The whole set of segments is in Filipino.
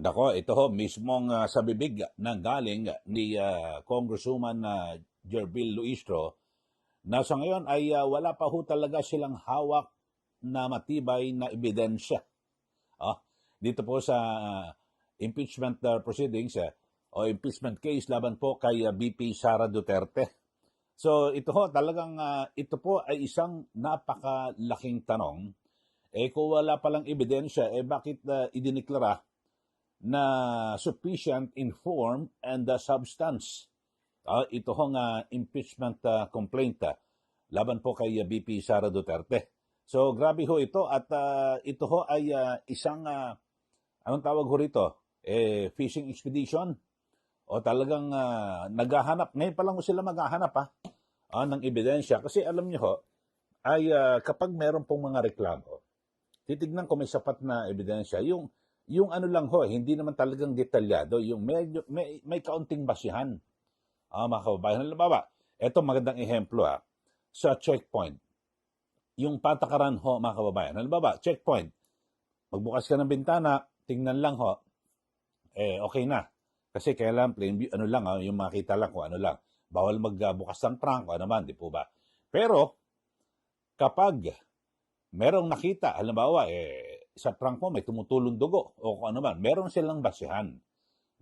Nako, ito ho, mismong sa bibig na galing ni Congresswoman Jerbil Luistro na sa ngayon ay wala pa ho talaga silang hawak na matibay na ebidensya. Dito po sa impeachment proceedings o impeachment case laban po kay VP Sara Duterte. So ito ho, talagang ito po ay isang napakalaking tanong. Kung wala palang ebidensya, bakit idineklara na sufficient in form and substance? Ito hong impeachment complaint laban po kay VP Sara Duterte. So grabe ho ito at ito ho ay isang anong tawag ho rito? Fishing expedition o talagang naghahanap. Ngayon pa lang ho sila maghahanap ng ebidensya kasi alam niyo ho ay kapag meron pong mga reklamo, titignan ko may sapat na ebidensya. Yung ano lang ho, hindi naman talagang detalyado, yung may kaunting basihan. Mga kababayan, halimbawa, ito magandang ehemplo sa checkpoint. Yung patakaran ho, mga kababayan, halimbawa, checkpoint, magbukas ka ng bintana, tingnan lang ho, okay na. Kasi kailan plain view, ano lang, yung makita lang kung ano lang. Bawal magbukas ng trunk, o ano man, di po ba? Pero, kapag merong nakita, halimbawa, sa trunk mo may tumutulong dugo o kung ano man, meron silang basihan,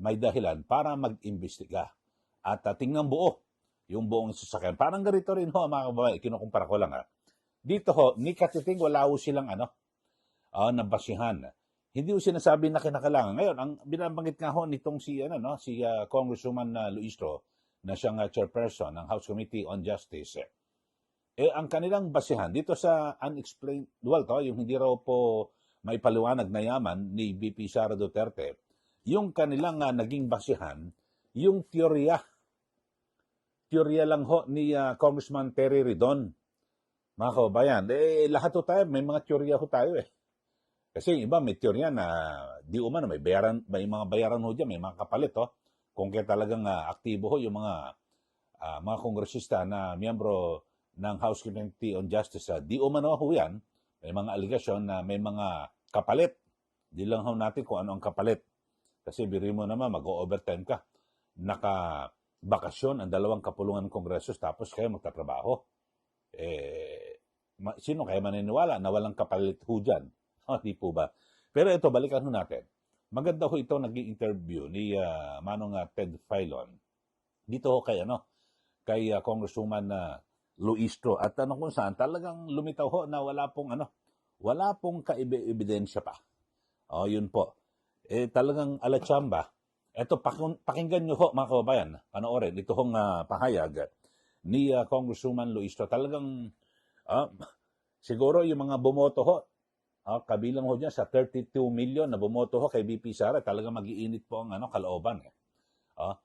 may dahilan para mag-imbestiga. At tingnan buo, yung buong sasakyan. Parang ganito rin ho, mga kababayan, kinukumpara ko lang Dito ho, ni katiting wala ho silang nabasihan. Hindi ho sinasabi na kinakailangan. Ngayon, ang binabanggit nga ho nitong si Congresswoman Luistro, na siyang chairperson ng House Committee on Justice, ang kanilang basihan dito sa unexplained wealth, yung hindi raw po may paliwanag na yaman ni VP Sara Duterte, yung kanilang naging basihan, yung teorya lang ho ni Congressman Terry Ridon. Mga kababayan, lahat ho tayo, may mga teorya ho tayo Kasi yung iba may teorya na di umano, may mga bayaran ho dyan, may mga kapalit Kung kaya talagang aktibo ho yung mga kongresista na miyembro ng House Committee on Justice, di umano ho yan, may mga aligasyon na may mga kapalit. Di lang ho natin kung ano ang kapalit. Kasi biri mo naman, mag-overtime ka. Naka-bakasyon ang dalawang kapulungan ng kongresos tapos kayo magtatrabaho. Sino kaya maniniwala na walang kapalit ho dyan? Di po ba? Pero ito, balikan ho natin. Maganda ho ito naging interview ni Manong Ted Filon. Dito ho kay Congresswoman Luistro at kung saan talagang lumitaw ho na wala pong kaebidensya pa. Yun po. Talagang alatsamba. Ito, pakinggan nyo ho, mga kababayan, panoorin, ito hong pahayag ni Congresswoman Luistro. Talagang, siguro yung mga bumoto ho, kabilang ho dyan sa 32 million na bumoto ho kay VP Sara, talagang mag-iinit po ang kalooban.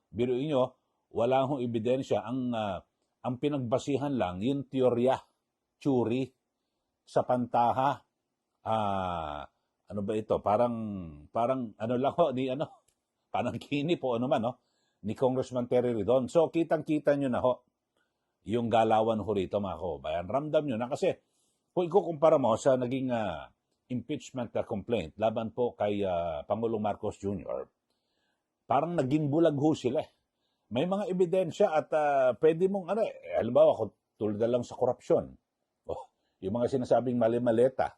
Biruin nyo, wala hong ebidensya. Ang pinagbasihan lang, yung teorya, tsuri, sa pantaha, ano ba ito? Parang ano lang ho, parang kini po ano man, ni Congressman Terry Ridon. So, kitang-kita nyo na ho, yung galawan ho rito, mga kababayan. Ramdam nyo na kasi, kung ikukumpara mo sa naging impeachment complaint laban po kay Pangulong Marcos Jr., parang naging bulag ho sila. May mga ebidensya at pwede mong, halimbawa, kung tulad na lang sa korupsyon, yung mga sinasabing mali-maleta,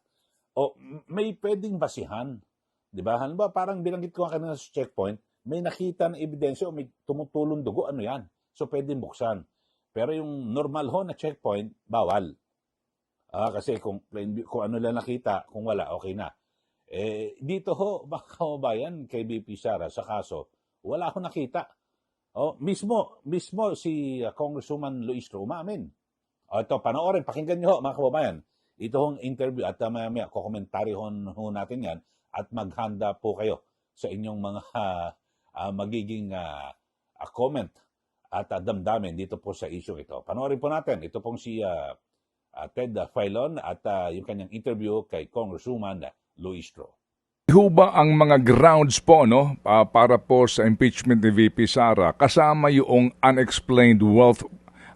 may pwedeng basihan. Di ba? Halimbawa, parang binanggit ko kanina sa checkpoint, may nakita na ebidensya o may tumutulong dugo, ano yan? So, pwedeng buksan. Pero yung normal ho na checkpoint, bawal. Kasi kung ano lang nakita, kung wala, okay na. Dito ho, mga kababayan, kay VP Sara, sa kaso, wala ho nakita. Mismo si Congresswoman Luistro umamin. Ito, panoorin, pakinggan nyo ho, mga kababayan. Ito hong interview at maya kukomentaryohon ho natin yan at maghanda po kayo sa inyong mga magiging comment at damdamin dito po sa issue ito. Panoorin po natin. Ito pong si Ted Filon at yung kanyang interview kay Congresswoman Luistro. Ho ba ang mga grounds po para po sa impeachment ni VP Sara kasama yung unexplained wealth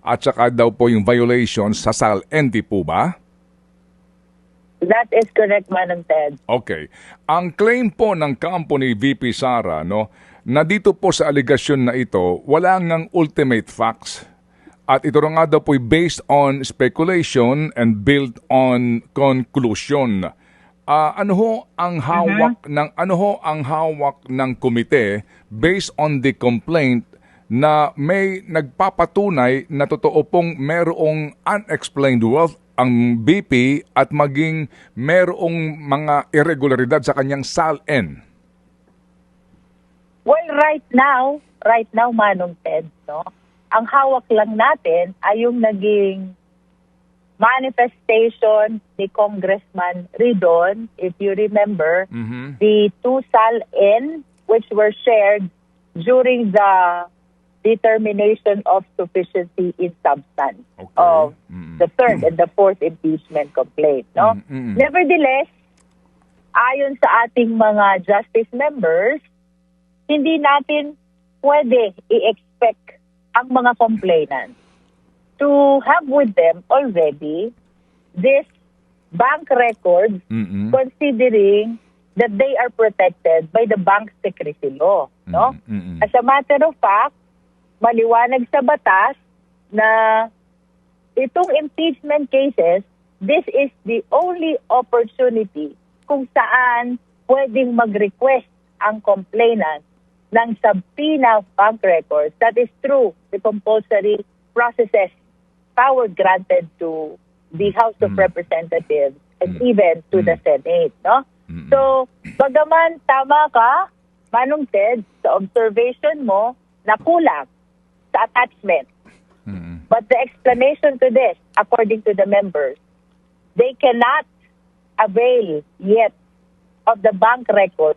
at saka daw po yung violations sa SAL-NT po ba? That is correct, Manong Ted. Okay. Ang claim po ng kampo ni VP Sara, no, na dito po sa aligasyon na ito, wala ngang ultimate facts. At ito nga daw po based on speculation and built on conclusion. Ano ho ang hawak ng komite based on the complaint na may nagpapatunay na totoo pong merong unexplained wealth ang BP at maging merong mga irregularidad sa kanyang SALN? Well, right now, Manong Ted, no, ang hawak lang natin ay yung naging manifestation ni Congressman Ridon, if you remember, the 2 SALN which were shared during the determination of sufficiency in substance of the third and the fourth impeachment complaint. No? Nevertheless, ayon sa ating mga justice members, hindi natin pwede i-expect ang mga complainants to have with them already this bank records, considering that they are protected by the bank secrecy law. No? As a matter of fact, maliwanag sa batas na itong impeachment cases, this is the only opportunity kung saan pwedeng mag-request ang complainant ng subpoena of bank records. That is through the compulsory processes power granted to the House of Representatives and even to the Senate. No? So, bagaman tama ka, Manong Ted, sa observation mo na kulang sa attachment. But the explanation to this, according to the members, they cannot avail yet of the bank record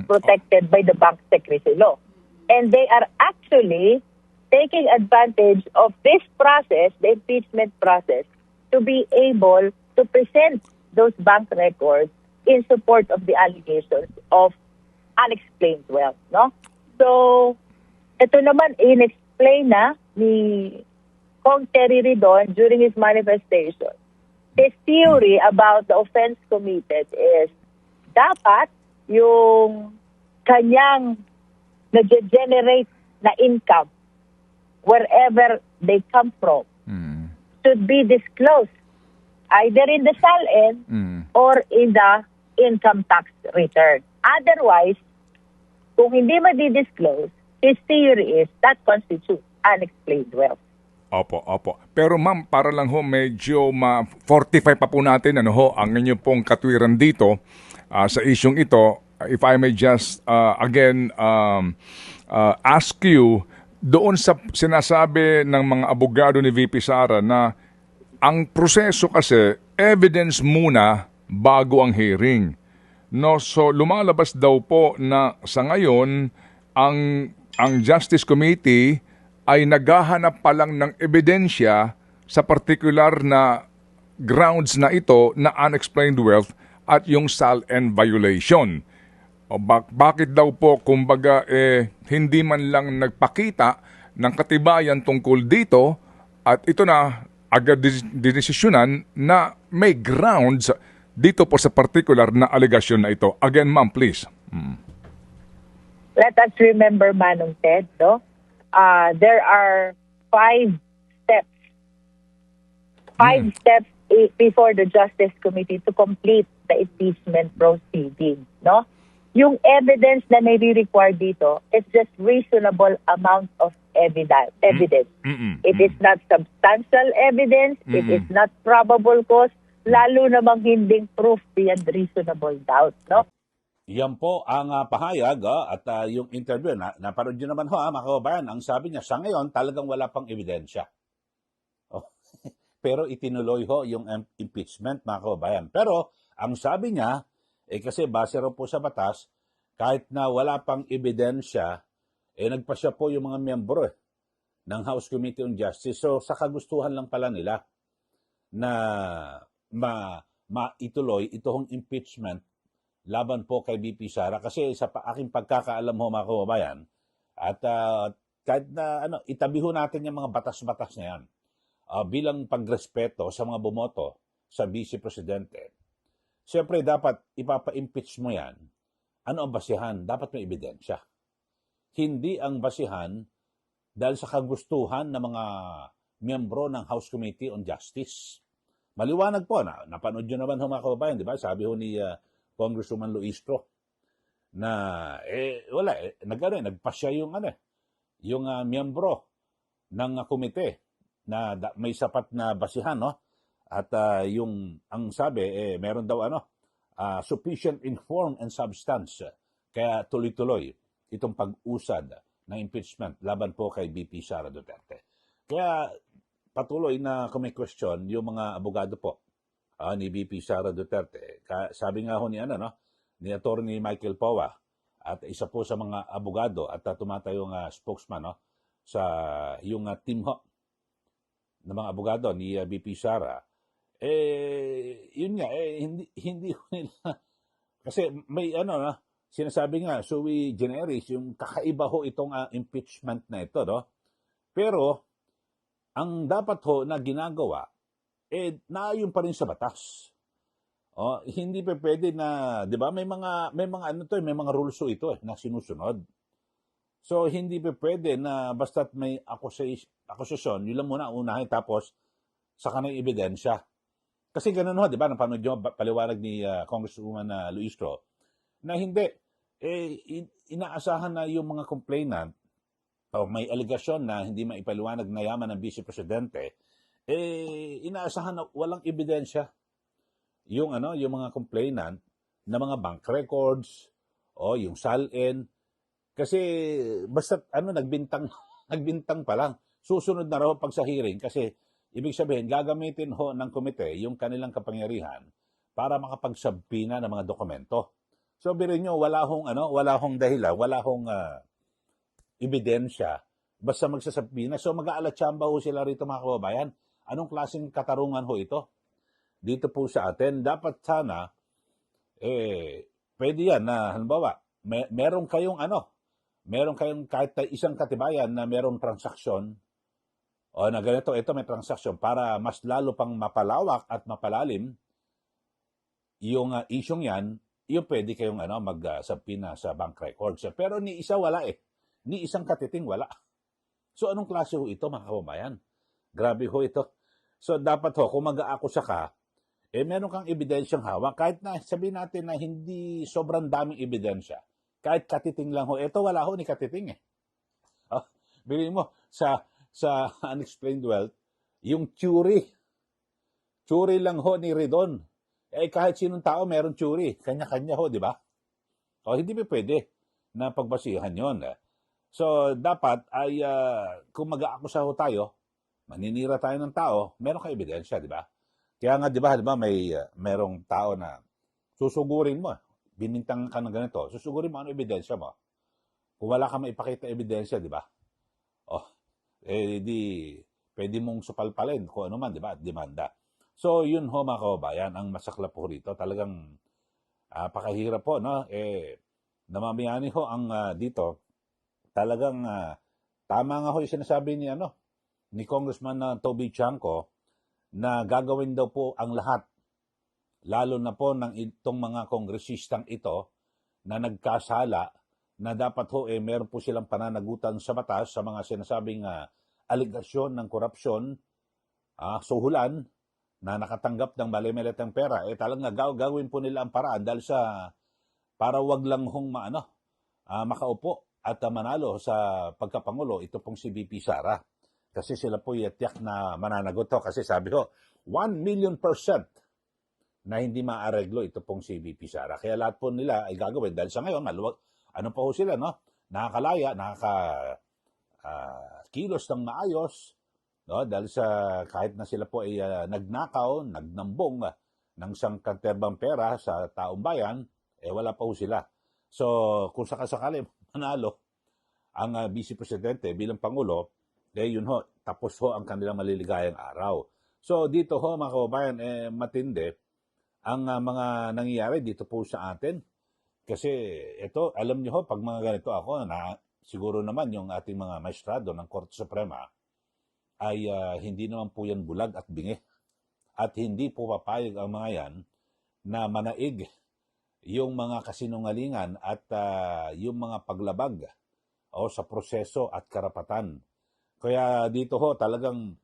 protected by the bank secrecy law. And they are actually taking advantage of this process, the impeachment process, to be able to present those bank records in support of the allegations of unexplained wealth. No? So, ito naman, in-explain na ni Cong Terry Ridon during his manifestation. His theory about the offense committed is dapat yung kanyang na-generate na income wherever they come from should be disclosed either in the SALN or in the income tax return. Otherwise, kung hindi madi-disclose, his theory is that constitutes unexplained wealth. Opo. Pero ma'am, para lang ho medyo ma-fortify pa po natin ang inyo pong katwiran dito sa isyong ito. If I may just again ask you, doon sa sinasabi ng mga abogado ni VP Sara na ang proseso kasi evidence muna bago ang hearing. No, so lumalabas daw po na sa ngayon ang Justice Committee ay naghahanap pa lang ng ebidensya sa particular na grounds na ito na unexplained wealth at yung SALN violation. O bakit daw po kumbaga hindi man lang nagpakita ng katibayan tungkol dito at ito na agad dinesisyonan na may grounds dito po sa particular na allegation na ito. Again, ma'am, please. Let us remember, Manong Ted, no? There are 5 steps. 5 steps before the Justice Committee to complete the impeachment proceeding, no? Yung evidence na may be required dito, it's just reasonable amount of evidence. It is not substantial evidence, it is not probable cause, lalo namang hinding proof beyond reasonable doubt, no? Yan po ang pahayag at yung interview. Naparod nyo naman ho, mga kababayan. Ang sabi niya, sa ngayon talagang wala pang ebidensya. Oh. Pero itinuloy ho yung impeachment, mga kababayan. Pero ang sabi niya, kasi base raw po sa batas, kahit na wala pang ebidensya, nagpasya po yung mga miyembro ng House Committee on Justice. So sa kagustuhan lang pala nila na maituloy itong impeachment laban po kay VP Sara. Kasi sa aking pagkakaalam ho, mga kababayan, at kahit na itabi ho natin yung mga batas-batas na yan bilang pagrespeto sa mga bumoto sa Vice Presidente, siyempre dapat ipapa-impeach mo yan. Ano ang basihan? Dapat may ebidensya. Hindi ang basihan dahil sa kagustuhan ng mga miyembro ng House Committee on Justice. Maliwanag po, napanood nyo naman mga kababayan, di ba? Sabi ho ni Congresswoman Luistro na nagpasya yung miyembro ng komite na may sapat na basihan, no? At ang sabi, meron daw sufficient in form and substance. Kaya tuloy-tuloy itong pag-usad ng impeachment laban po kay BP Sara Duterte. Kaya patuloy na kung may question yung mga abogado po ni BP Sara Duterte. Sabi nga ho ni ni Attorney Michael Powa at isa po sa mga abogado at tumatayong spokesman sa yung team ho ng mga abogado ni BP Sara. Yun nga hindi ho nila kasi may sinasabi nga sui generis yung kakaiba ho itong impeachment na ito, no? Pero ang dapat ho na ginagawa naayon pa rin sa batas. Hindi pa pwede na, 'di ba? May mga rules ito na sinusunod. So hindi pa pwede na basta't may akusasyon, yun lang muna unahin tapos saka na ebidensya. Kasi ganun ho, 'di ba? Napanood niyo paliwanag ni Congresswoman Luistro na hindi inaasahan na yung mga complainant may aligasyon na hindi maipaliwanag na yaman ng Vice Presidente, inaasahan na walang ebidensya yung mga complainant na mga bank records o yung SALN kasi basta nagbintang nagbintang pa lang susunod na raw pag sa hearing kasi ibig sabihin gagamitin ho ng komite yung kanilang kapangyarihan para makapagsabina ng mga dokumento. So birin nyo wala hong dahilan, wala hong ebidensya, basta magsasabina. So mag-aalatsamba ho sila rito mga kababayan. Anong klaseng katarungan ho ito? Dito po sa atin, dapat sana, pwede yan na, halimbawa, meron kayong kahit isang katibayan na merong transaksyon, o na ganito, ito may transaksyon, para mas lalo pang mapalawak at mapalalim yung isyong yan, yung pwede kayong magsabina sa bank records. Pero ni isa wala ni isang katiting wala. So anong klase ho ito mga kababayan? Grabe ho ito. So dapat ho, kung mag-aakusa ka, meron kang ebidensyang hawak. Kahit na sabihin natin na hindi sobrang daming ebidensya. Kahit katiting lang ho. Ito wala ho ni katiting bilhin mo, sa unexplained wealth, yung Churi lang ho ni Redon. Kahit sinong tao meron Churi. Kanya-kanya ho, di ba? Hindi pa pwede na pagbasihan yon. So, dapat ay kung mag-aakusa ho tayo, maninira tayo ng tao, meron ka ebidensya, di ba? Kaya nga, di ba, merong tao na susugurin mo, binintang ka ng ganito, susugurin mo ano ebidensya mo. Kung wala ka maipakita ebidensya, di ba? Di pwede mong supalpalin kung ano man, di ba? Demanda. So, yun ho mga kababayan, ang masaklap po rito. Talagang pakahirap po, no? Namamayani ho ang dito. Talagang tama nga ho yung sinasabi ni Congressman Toby Chanco na gagawin daw po ang lahat, lalo na po ng itong mga kongresistang ito na nagkasala na dapat ho meron po silang pananagutan sa batas sa mga sinasabing aligasyon ng korupsyon, suhulan na nakatanggap ng mali-malitang pera. Talagang gagawin po nila ang paraan dahil para wag lang hong makaupo at manalo sa pagkapangulo, ito pong si BP Sara. Kasi sila po tiyak na mananagot to. Kasi sabi ko, 1,000,000% na hindi maareglo ito pong si BP Sara. Kaya lahat po nila ay gagawin. Dahil sa ngayon, ano pa ho sila, no? Nakakalaya, kilos ng maayos, no? Dahil kahit na sila po ay nagnakaw, nagnambong ng sangkaterbang pera sa taong bayan, wala pa ho sila. So, kung sakasakali manalo ang Vice Presidente bilang Pangulo, yun ho, tapos ho ang kanilang maliligayang araw. So, dito ho mga kababayan, matindi ang mga nangyayari dito po sa atin. Kasi ito, alam niyo ho, pag mga ganito ako, siguro naman yung ating mga maestrado ng Korte Suprema ay hindi naman po yan bulag at bingi. at hindi po papayag ang mga yan na manaig yung mga kasinungalingan at yung mga paglabag sa proseso at karapatan. Kaya dito ho talagang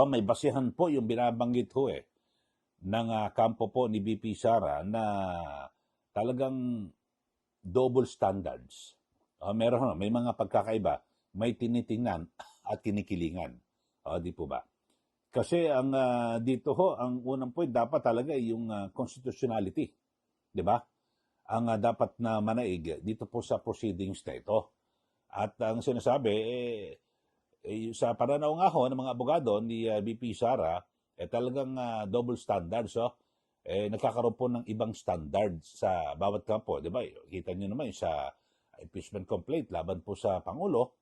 may basihan po yung binabanggit ho ng kampo po ni BP Sara na talagang double standards. May mga pagkakaiba, may tinitingnan at kinikilingan. Di po ba? Kasi ang dito ho, ang unang point dapat talaga yung constitutionality. Di ba? Ang dapat na manaig dito po sa proceedings na ito. At ang sinasabi, sa pananaw nga ho ng mga abogado ni BP Sara, talagang double standards. Nagkakaroon po ng ibang standards sa bawat kampo. Di ba? Kita nyo naman sa impeachment complaint laban po sa Pangulo.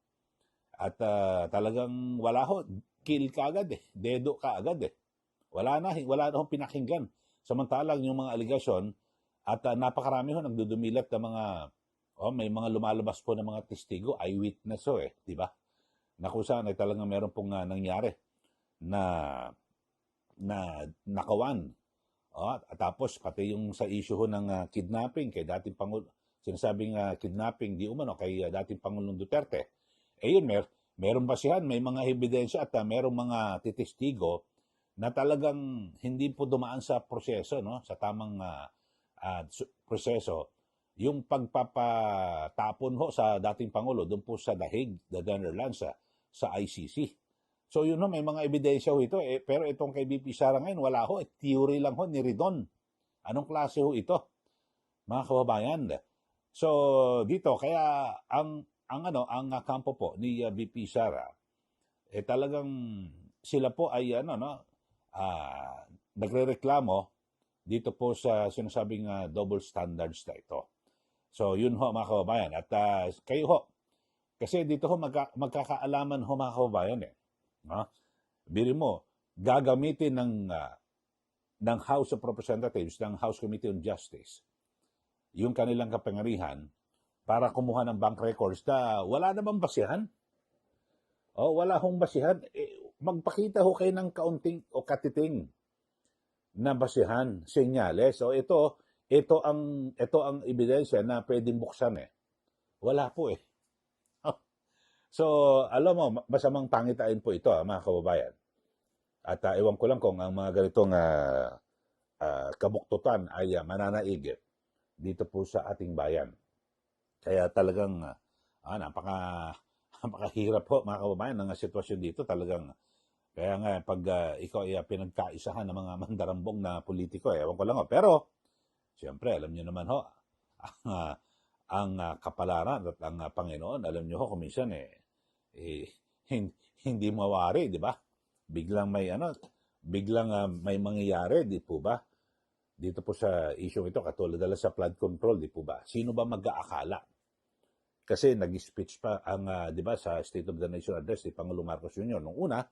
At talagang wala ho, kill ka agad dedo ka agad Wala na hong pinakinggan. Samantalang yung mga aligasyon at napakarami ho nagdudumilat ng mga may mga lumalabas po ng mga testigo, eyewitness di ba? Na kung saan ay talagang meron pong nangyari na nakawan. Tapos pati yung sa issue ho ng kidnapping kay dating Pangulo, sinasabing kidnapping di umano kay dating Pangulong Duterte. Yun, meron basihan, may mga ebidensya at merong mga testigo na talagang hindi po dumaan sa proseso, sa tamang proseso, yung pagpapatapon ho sa dating Pangulo doon po sa The Hague, the Netherlands, sa ICC. So yun may mga ebidensya ho ito, pero itong kay BP Sara ngayon, wala ho, theory lang ho ni Ridon. Anong klase ho ito, mga kababayan? So dito, kaya ang kampo po ni BP Sara, talagang sila po ay nagrereklamo dito po sa sinasabing double standards na ito. So yun ho mga kababayan. At kayo ho, kasi dito ho magkakaalaman ho mga kababayan Biri mo, gagamitin ng House of Representatives, ng House Committee on Justice, yung kanilang kapangyarihan para kumuha ng bank records na wala namang basihan. Wala hong basihan. Magpakita ho kayo ng kaunting o katiting na basihan, senyales. Ito ang ebidensya na pwedeng buksan Wala po So, alam mo, masamang pangitain po ito, mga kababayan. At ewan ko lang kung ang mga ganitong kabuktutan ay mananaig dito po sa ating bayan. Kaya talagang napakahirap po, mga kababayan, ng sitwasyon dito. Talagang, kaya nga, pag ikaw ay pinagkaisahan ng mga mandarambong na politiko, ewan ko lang Pero, siyempre, alam nyo naman ang kapalaran at ang Panginoon, alam nyo kung minsan hindi mawari, di ba? Biglang may mangyayari, di po ba? Dito po sa issue ito, katulad sa flood control, di po ba? Sino ba mag-aakala? Kasi nag-speech pa di ba, sa State of the Nation Address ni Pangulong Marcos Jr. Nung una,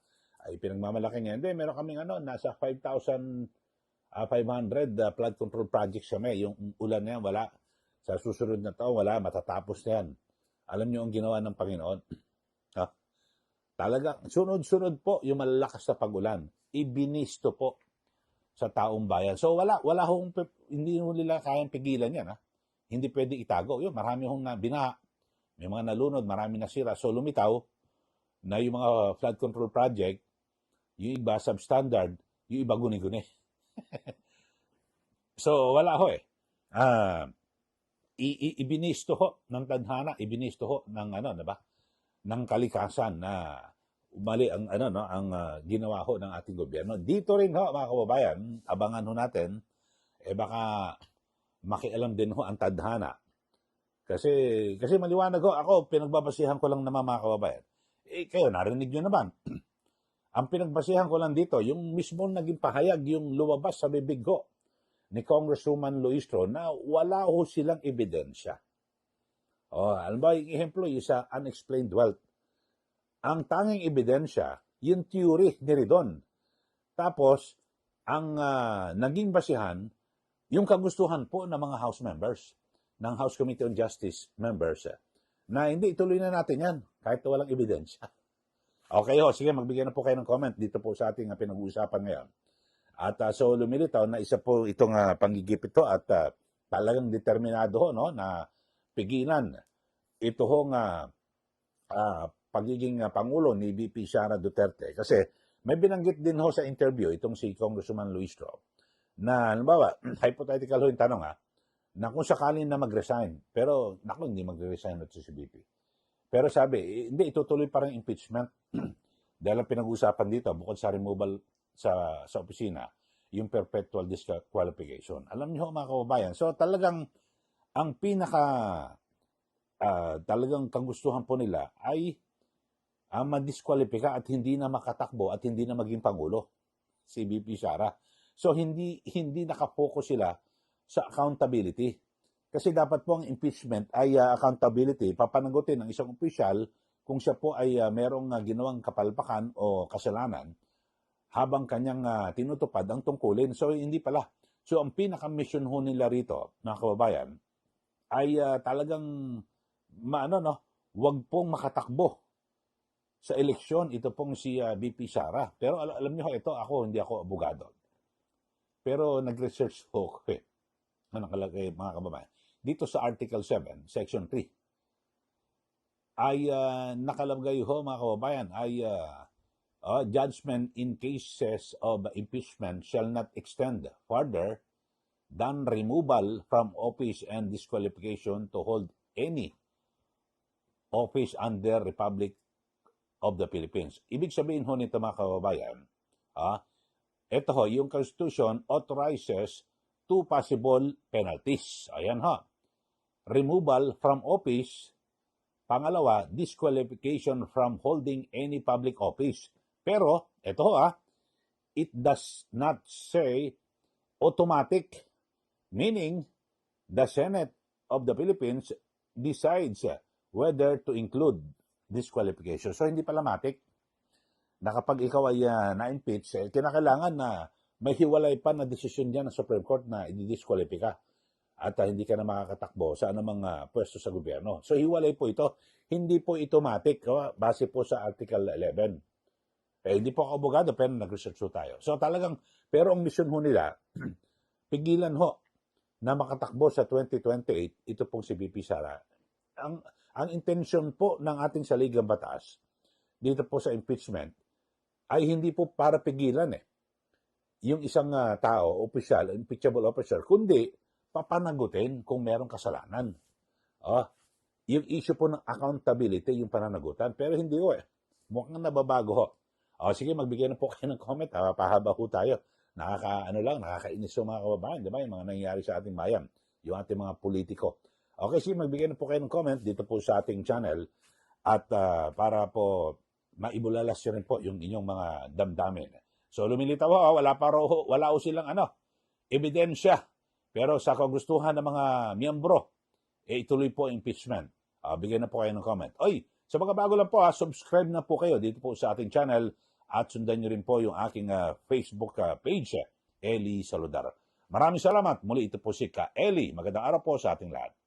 ay pinagmamalaki niya, hindi, meron kaming nasa 5,500 flood control projects kami. Yung ulan na yan, wala. Sa susunod na taon, wala. Matatapos na yan. Alam niyo ang ginawa ng Panginoon? Talaga, sunod-sunod po yung malalakas na pag-ulan. Ibinisto po sa taong bayan. So hindi nila kayang pigilan yan. Hindi pwede itago. Marami binaha. May mga nalunod, marami nasira. So lumitaw na yung mga flood control project, yung iba substandard, yung iba guni-guni. So wala ibinisto ho ng tadhana, ibinisto ho ng ng kalikasan na mali ang ginawa ho ng ating gobyerno. Dito rin ho, mga kababayan, abangan ho natin, baka makialam din ho ang tadhana. Kasi maliwanag ho, ako pinagbabasihan ko lang naman, mga kababayan. Kayo narinig nyo naman. Ang pinagbasihan ko lang dito, yung mismo naging pahayag, yung lumabas sa bibig ho ni Congresswoman Luistro na wala ho silang ebidensya. Alam ba, yung ehemplo, yung sa unexplained wealth. Ang tanging ebidensya, yung theory ni Ridon. Tapos, ang naging basihan, yung kagustuhan po ng mga House members, ng House Committee on Justice members, na hindi, ituloy na natin yan, kahit walang ebidensya. Okay sige, magbigay na po kayo ng comment dito po sa ating pinag-uusapan ngayon. At so lumilitaw na isa po itong panggigipit to at talagang determinado ho, no, na pigilan ito hong pagiging Pangulo ni VP Sara Duterte. Kasi may binanggit din ho sa interview itong si Congressman Luistro na, halimbawa, hypothetical ho yung tanong na kung sakaling na mag-resign, pero naku, hindi mag-resign at si VP. Pero sabi, hindi, itutuloy pa rin impeachment dahil ang pinag-uusapan dito, bukod sa removal sa opisina, yung perpetual disqualification. Alam niyo mga kababayan, so talagang ang pinaka talagang kagustuhan po nila ay madiskwalipika at hindi na makatakbo at hindi na maging Pangulo si VP Sara. So hindi nakapokus sila sa accountability. Kasi dapat po ang impeachment ay accountability, papanagutin ng isang opisyal kung siya po ay merong ginawang kapalpakan o kasalanan habang kanyang tinutupad ang tungkulin. So hindi pala. So ang pinaka-mission ho nila rito, mga kababayan, ay talagang wag pong makatakbo sa eleksyon ito pong si VP Sara. Pero alam niyo ito, hindi ako abogado. Pero nag-research ho ko nakalagay mga kababayan. Dito sa Article 7, Section 3, ay nakalagay ho mga kababayan, ay judgment in cases of impeachment shall not extend further than removal from office and disqualification to hold any office under Republic of the Philippines. Ibig sabihin ho nito mga kababayan, ito ho, yung Constitution authorizes two possible penalties. Ayan ho. Removal from office. Pangalawa, disqualification from holding any public office. Pero, ito ho it does not say automatic, meaning the Senate of the Philippines decides whether to include disqualification. So, hindi pala matik na kapag ikaw ay na-impeach, kinakailangan na may hiwalay pa na desisyon dyan ng Supreme Court na i-disqualify at hindi ka na makakatakbo sa anumang pwesto sa gobyerno. So, hiwalay po ito. Hindi po automatic base po sa Article 11. Hindi po ako abogado, pero nag-research ho tayo. So, talagang, pero ang mission ho nila, pigilan ho na makatakbo sa 2028, ito pong si VP Sara. Ang intention po ng ating saligang batas, dito po sa impeachment, ay hindi po para pigilan yung isang tao, opisyal, impeachable officer, kundi papanagutin kung merong kasalanan. Yung issue po ng accountability, yung pananagutan. Pero hindi ho mukhang nababago ho. Sige, magbigay na po kayo ng comment. Pahaba ho tayo. Nakakainis ho mga kababayan, di ba? Yung mga nangyayari sa ating bayan, yung ating mga politiko. Okay, sige, magbigay na po kayo ng comment dito po sa ating channel at para po maibulalas nyo rin po yung inyong mga damdamin. So lumilitaw ho, wala ho silang ebidensya. Pero sa kagustuhan ng mga miyembro, ituloy po impeachment. Bigyan na po kayo ng comment. Sa mga bago lang po, subscribe na po kayo dito po sa ating channel at sundan nyo rin po yung aking Facebook page, Eli Saludar. Maraming salamat. Muli ito po si Ka Eli. Magandang araw po sa ating lahat.